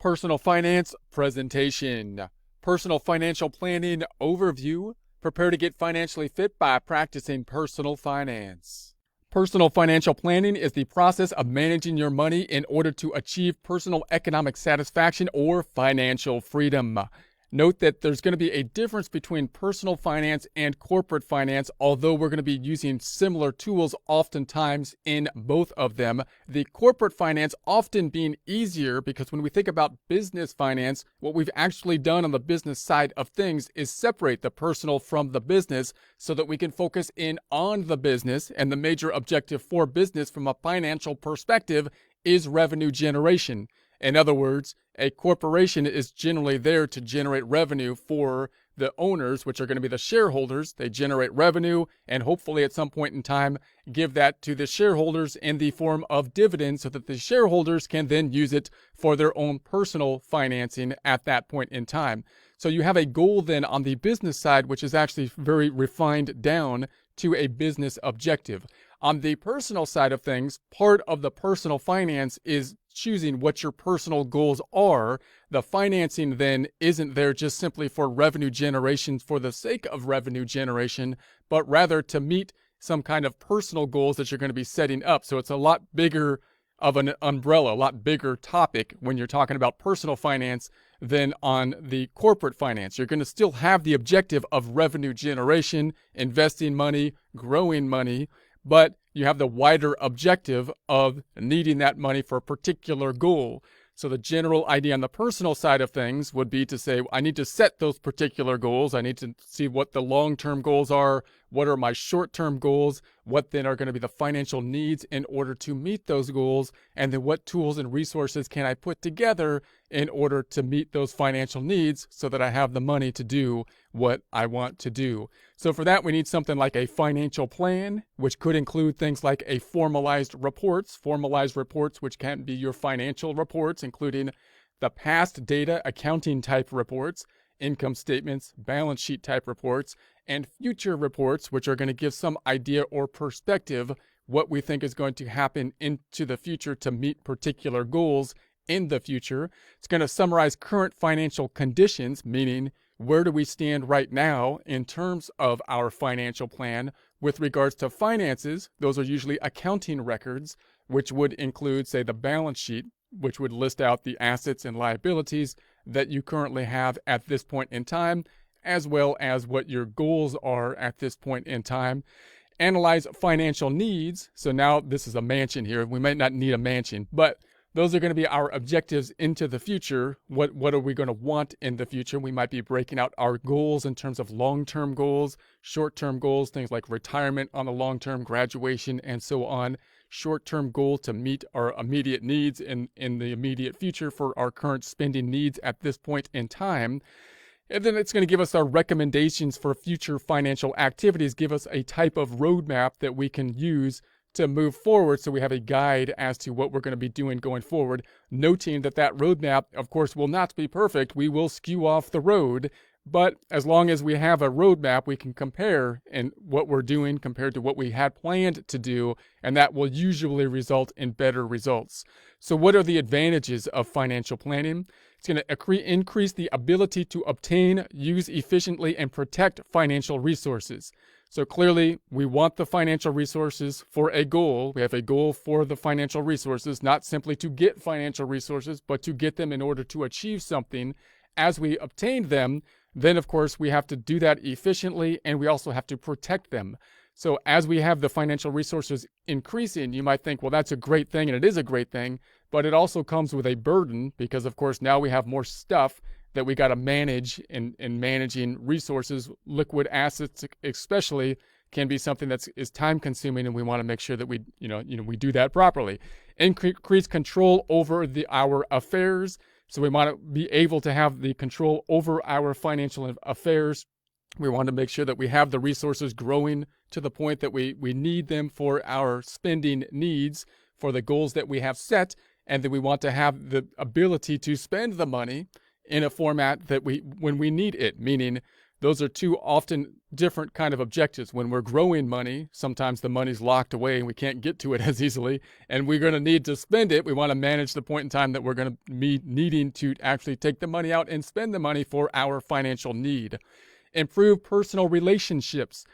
Personal Finance Presentation. Personal Financial Planning Overview. Prepare to get financially fit by practicing personal finance. Personal financial planning is the process of managing your money in order to achieve personal economic satisfaction or financial freedom. Note that there's going to be a difference between personal finance and corporate finance, although we're going to be using similar tools oftentimes in both of them. The corporate finance often being easier because when we think about business finance, what we've actually done on the business side of things is separate the personal from the business so that we can focus in on the business, and the major objective for business from a financial perspective is revenue generation. In other words, a corporation is generally there to generate revenue for the owners, which are going to be the shareholders. They generate revenue and hopefully at some point in time give that to the shareholders in the form of dividends so that the shareholders can then use it for their own personal financing at that point in time. So you have a goal then on the business side, which is actually very refined down to a business objective. On the personal side of things, part of the personal finance is choosing what your personal goals are. The financing then isn't there just simply for revenue generation for the sake of revenue generation, but rather to meet some kind of personal goals that you're going to be setting up. So it's a lot bigger of an umbrella, a lot bigger topic when you're talking about personal finance than on the corporate finance. You're going to still have the objective of revenue generation, investing money, growing money, but you have the wider objective of needing that money for a particular goal. So the general idea on the personal side of things would be to say, I need to set those particular goals. I need to see what the long-term goals are. What are my short-term goals? What then are going to be the financial needs in order to meet those goals? And then what tools and resources can I put together in order to meet those financial needs so that I have the money to do what I want to do? So for that, we need something like a financial plan, which could include things like a formalized reports, which can be your financial reports, including the past data accounting type reports, income statements, balance sheet type reports, and future reports, which are going to give some idea or perspective what we think is going to happen into the future to meet particular goals in the future. It's going to summarize current financial conditions, meaning where do we stand right now in terms of our financial plan with regards to finances. Those are usually accounting records, which would include, say, the balance sheet, which would list out the assets and liabilities that you currently have at this point in time, as well as what your goals are at this point in time. Analyze financial needs. So now this is a mansion here. We might not need a mansion, but those are going to be our objectives into the future. What are we going to want in the future? We might be breaking out our goals in terms of long-term goals, short-term goals, things like retirement on the long-term, graduation, and so on. Short-term goal to meet our immediate needs in the immediate future for our current spending needs at this point in time. And then it's going to give us our recommendations for future financial activities, give us a type of roadmap that we can use to move forward, so we have a guide as to what we're going to be doing going forward, noting that that roadmap, of course, will not be perfect. We will skew off the road, but as long as we have a roadmap, we can compare in what we're doing compared to what we had planned to do, and that will usually result in better results. So what are the advantages of financial planning? It's going to increase the ability to obtain, use efficiently, and protect financial resources. So clearly, we want the financial resources for a goal. We have a goal for the financial resources, not simply to get financial resources, but to get them in order to achieve something. As we obtain them, then of course we have to do that efficiently, and we also have to protect them. So as we have the financial resources increasing, you might think, well, that's a great thing, and it is a great thing, but it also comes with a burden because, of course, now we have more stuff that we got to manage, in managing resources. Liquid assets especially can be something that is time consuming, and we want to make sure that we do that properly. Increase control over our affairs. So we want to be able to have the control over our financial affairs. We want to make sure that we have the resources growing to the point that we need them for our spending needs, for the goals that we have set, and that we want to have the ability to spend the money in a format that when we need it, meaning Those are two often different kind of objectives. When we're growing money, sometimes the money's locked away and we can't get to it as easily, and we're going to need to spend it. We want to manage the point in time that we're going to be needing to actually take the money out and spend the money for our financial need. Improve personal relationships.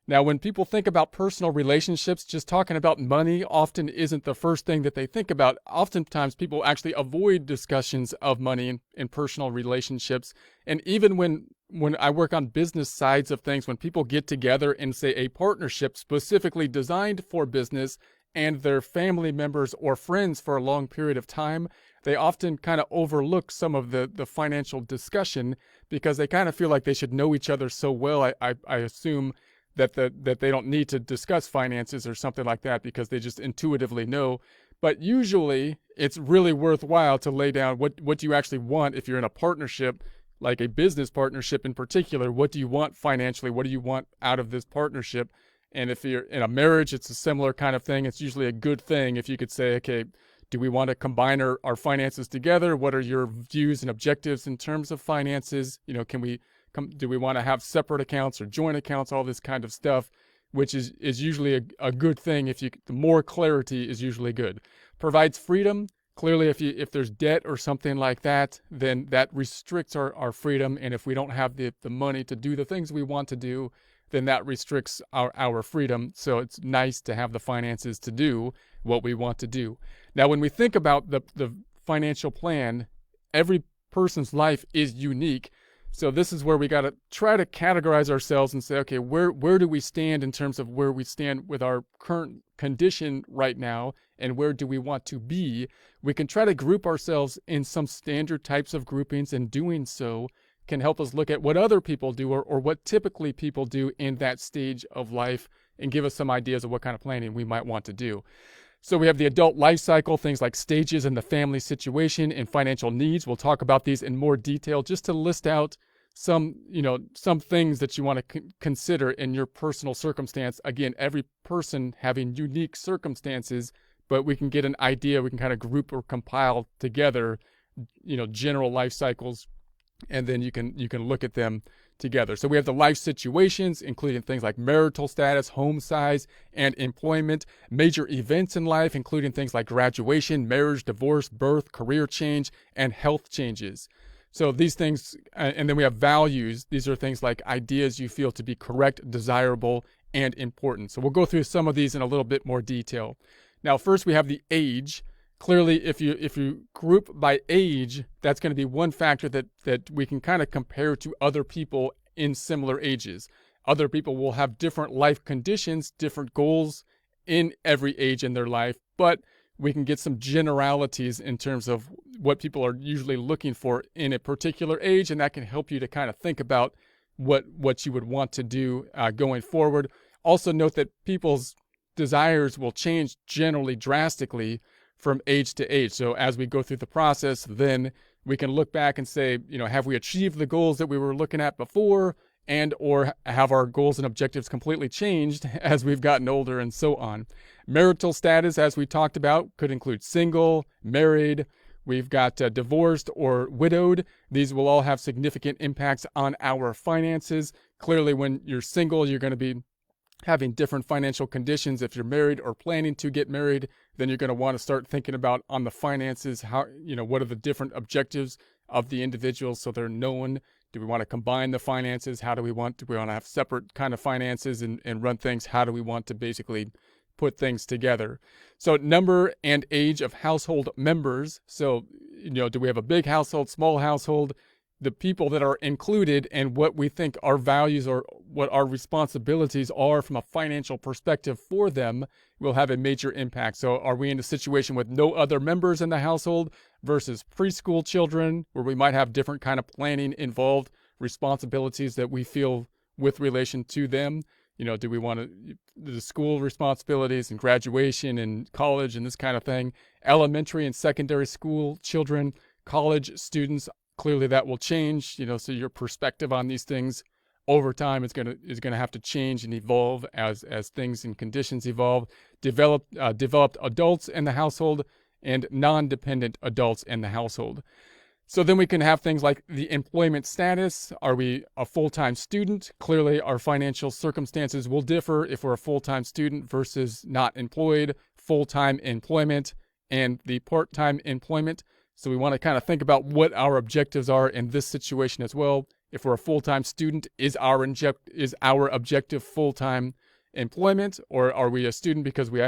Now, when people think about personal relationships, just talking about money often isn't the first thing that they think about. Oftentimes, people actually avoid discussions of money in personal relationships. And even when I work on business sides of things, when people get together and say a partnership specifically designed for business and their family members or friends for a long period of time, they often kind of overlook some of the financial discussion because they kind of feel like they should know each other so well. I assume that they don't need to discuss finances or something like that because they just intuitively know. But usually it's really worthwhile to lay down what you actually want if you're in a partnership, like a business partnership in particular. What do you want financially? What do you want out of this partnership? And if you're in a marriage, it's a similar kind of thing. It's usually a good thing if you could say, okay, do we want to combine our finances together? What are your views and objectives in terms of finances? Do we want to have separate accounts or joint accounts? All this kind of stuff, which is usually a good thing. The more clarity is usually good. Provides freedom. Clearly, if there's debt or something like that, then that restricts our freedom. And if we don't have the money to do the things we want to do, then that restricts our freedom. So it's nice to have the finances to do what we want to do. Now, when we think about the financial plan, every person's life is unique. So this is where we got to try to categorize ourselves and say, okay, where do we stand in terms of where we stand with our current condition right now, and where do we want to be? We can try to group ourselves in some standard types of groupings, and doing so can help us look at what other people do or what typically people do in that stage of life and give us some ideas of what kind of planning we might want to do. So we have the adult life cycle, things like stages in the family situation and financial needs. We'll talk about these in more detail just to list out some things that you want to consider in your personal circumstance. Again, every person having unique circumstances, but we can get an idea. We can kind of group or compile together, general life cycles, and then you can look at them together. So we have the life situations, including things like marital status, home size, and employment, major events in life, including things like graduation, marriage, divorce, birth, career change, and health changes. So these things, and then we have values. These are things like ideas you feel to be correct, desirable, and important. So we'll go through some of these in a little bit more detail. Now, first we have the age. Clearly, if you group by age, that's going to be one factor that we can kind of compare to other people in similar ages. Other people will have different life conditions, different goals in every age in their life, but we can get some generalities in terms of what people are usually looking for in a particular age, and that can help you to kind of think about what you would want to do going forward. Also note that people's desires will change generally drastically from age to age. So as we go through the process, then we can look back and say, have we achieved the goals that we were looking at before, and or have our goals and objectives completely changed as we've gotten older, and so on. Marital status, as we talked about, could include single, married. We've got divorced or widowed. These will all have significant impacts on our finances. Clearly, when you're single, you're going to be having different financial conditions. If you're married or planning to get married, then you're going to want to start thinking about on the finances, how, what are the different objectives of the individuals so they're known. Do we want to combine the finances? Do we want to have separate kind of finances and run things? How do we want to basically put things together? So number and age of household members. So, do we have a big household, small household? The people that are included and what we think our values or what our responsibilities are from a financial perspective for them will have a major impact. So are we in a situation with no other members in the household versus preschool children where we might have different kind of planning involved, responsibilities that we feel with relation to them? Do we want the school responsibilities and graduation and college and this kind of thing? Elementary and secondary school children, college students, clearly that will change, so your perspective on these things over time is going to have to change and evolve as things and conditions evolve. Developed adults in the household and non-dependent adults in the household. So then we can have things like the employment status. Are we a full-time student? Clearly, our financial circumstances will differ if we're a full-time student versus not employed, full-time employment, and the part-time employment. So we want to kind of think about what our objectives are in this situation as well. If we're a full-time student, is our objective full-time employment, or are we a student because we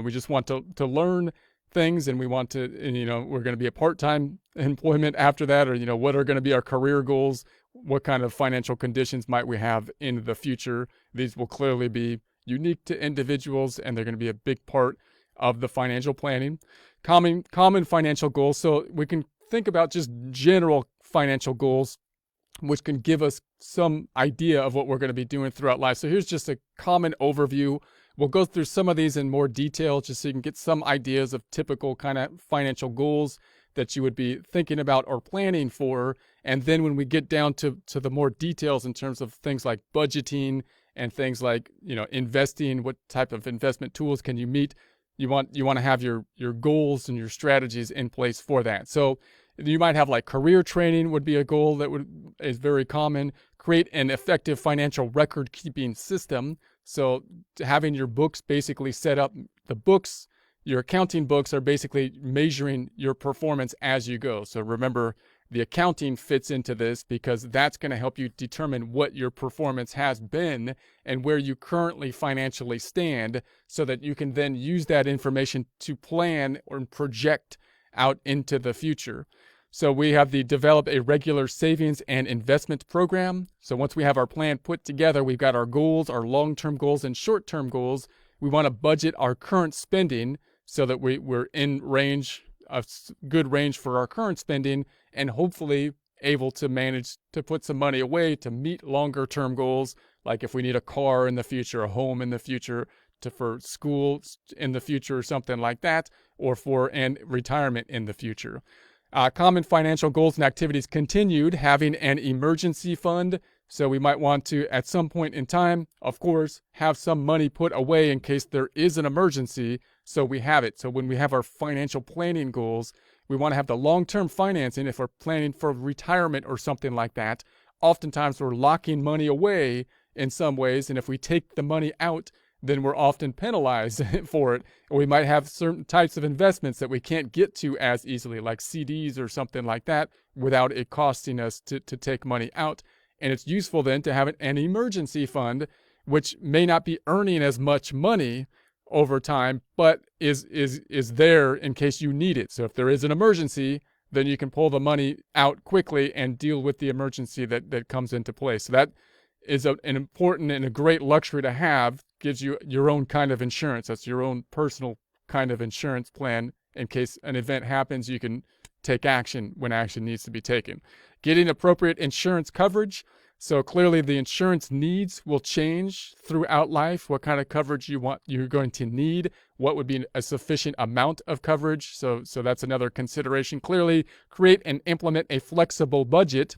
just want to learn things and we want to, and we're going to be a part-time employment after that, or what are going to be our career goals? What kind of financial conditions might we have in the future? These will clearly be unique to individuals, and they're going to be a big part of the financial planning. Common financial goals. So we can think about just general financial goals, which can give us some idea of what we're going to be doing throughout life. So here's just a common overview. We'll go through some of these in more detail just so you can get some ideas of typical kind of financial goals that you would be thinking about or planning for. And then when we get down to the more details in terms of things like budgeting and things like, investing, what type of investment tools can you meet? You want to have your goals and your strategies in place for that. So you might have like career training would be a goal that is very common. Create an effective financial record keeping system. So having your books basically set up, your accounting books are basically measuring your performance as you go. So remember, the accounting fits into this because that's going to help you determine what your performance has been and where you currently financially stand, so that you can then use that information to plan or project out into the future. So we have develop a regular savings and investment program. So once we have our plan put together, we've got our goals, our long-term goals and short-term goals. We want to budget our current spending so that we're in range, a good range for our current spending, and hopefully able to manage to put some money away to meet longer-term goals, like if we need a car in the future, a home in the future, for school in the future or something like that, or for retirement in the future. Common financial goals and activities continued, having an emergency fund. So we might want to, at some point in time, of course, have some money put away in case there is an emergency, so we have it. So when we have our financial planning goals, we want to have the long-term financing if we're planning for retirement or something like that. Oftentimes we're locking money away in some ways, and if we take the money out, then we're often penalized for it. Or we might have certain types of investments that we can't get to as easily, like CDs or something like that, without it costing us to take money out. And it's useful then to have an emergency fund, which may not be earning as much money over time, but is there in case you need it. So if there is an emergency, then you can pull the money out quickly and deal with the emergency that comes into play. So that is an important and a great luxury to have. Gives you your own kind of insurance. That's your own personal kind of insurance plan. In case an event happens, you can take action when action needs to be taken. Getting appropriate insurance coverage. So clearly the insurance needs will change throughout life. What kind of coverage you're going to need. What would be a sufficient amount of coverage. So that's another consideration. Clearly create and implement a flexible budget.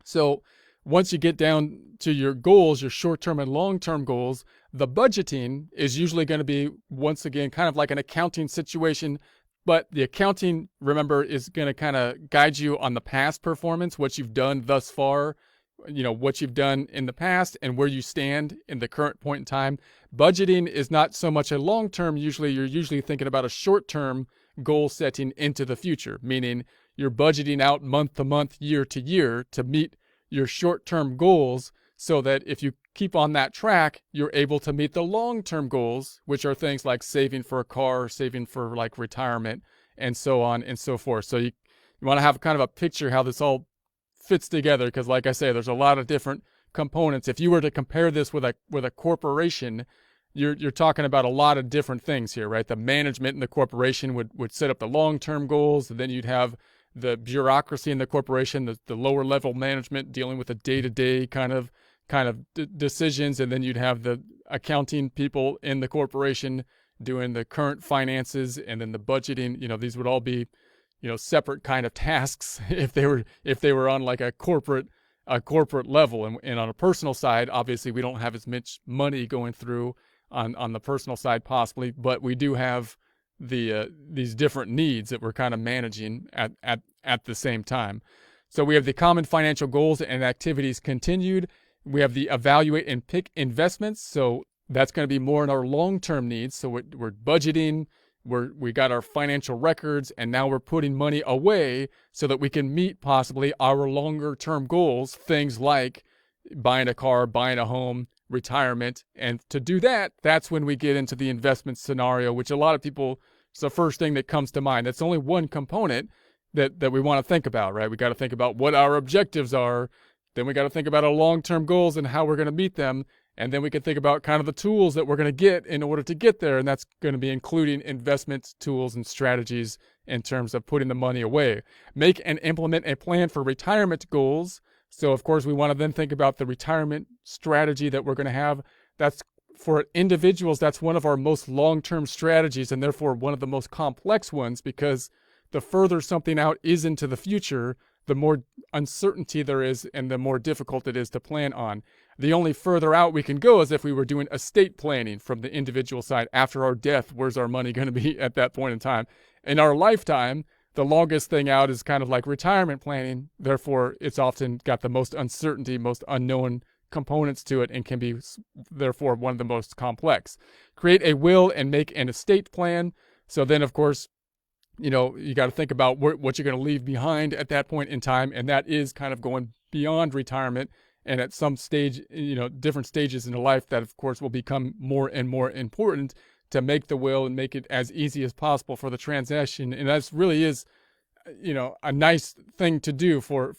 So once you get down to your goals, your short-term and long-term goals, the budgeting is usually going to be, once again, kind of like an accounting situation. But the accounting, remember, is going to kind of guide you on the past performance, what you've done thus far, what you've done in the past and where you stand in the current point in time. Budgeting is not so much a long-term. You're usually thinking about a short-term goal setting into the future, meaning you're budgeting out month to month, year to year to meet your short-term goals, so that if you keep on that track, you're able to meet the long-term goals, which are things like saving for a car, saving for like retirement, and so on and so forth. So you want to have kind of a picture how this all fits together, because like I say, there's a lot of different components. If you were to compare this with a corporation, you're talking about a lot of different things here, right? The management in the corporation would set up the long-term goals, and then you'd have the bureaucracy in the corporation, the lower level management dealing with the day-to-day kind of decisions, and then you'd have the accounting people in the corporation doing the current finances, and then the budgeting. These would all be, separate kind of tasks if they were on like a corporate level, and on a personal side, obviously we don't have as much money going through on the personal side possibly, but we do have these different needs that we're kind of managing at the same time. So we have the common financial goals and activities continued. We have the evaluate and pick investments. So that's going to be more in our long-term needs. So we're budgeting, we got our financial records, and now we're putting money away so that we can meet possibly our longer-term goals, things like buying a car, buying a home, retirement. And to do that, that's when we get into the investment scenario, which a lot of people, it's the first thing that comes to mind. That's only one component that we want to think about, right? We got to think about what our objectives are. Then we got to think about our long-term goals and how we're going to meet them. And then we can think about kind of the tools that we're going to get in order to get there. And that's going to be including investment tools and strategies in terms of putting the money away. Make and implement a plan for retirement goals. So, of course, we want to then think about the retirement strategy that we're going to have. That's for individuals, that's one of our most long-term strategies, and therefore one of the most complex ones, because the further something out is into the future, the more uncertainty there is and the more difficult it is to plan on. The only further out we can go is if we were doing estate planning from the individual side. After our death, where's our money going to be at that point in time? In our lifetime, the longest thing out is kind of like retirement planning. Therefore, it's often got the most uncertainty, most unknown components to it, and can be, therefore, one of the most complex. Create a will and make an estate plan. So then, of course, you got to think about what you're going to leave behind at that point in time. And that is kind of going beyond retirement. And at some stage, different stages in the life, that, of course, will become more and more important to make the will and make it as easy as possible for the transaction. And that really is, a nice thing to do for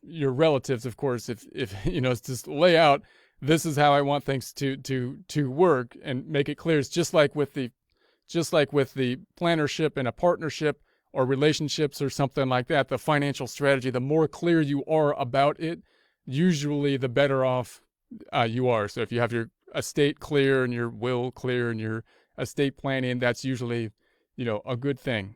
your relatives, of course, if it's just lay out, this is how I want things to work, and make it clear. It's just like with the plannership and a partnership or relationships or something like that, the financial strategy, the more clear you are about it, usually the better off you are. So if you have your estate clear and your will clear and your estate planning, that's usually, a good thing.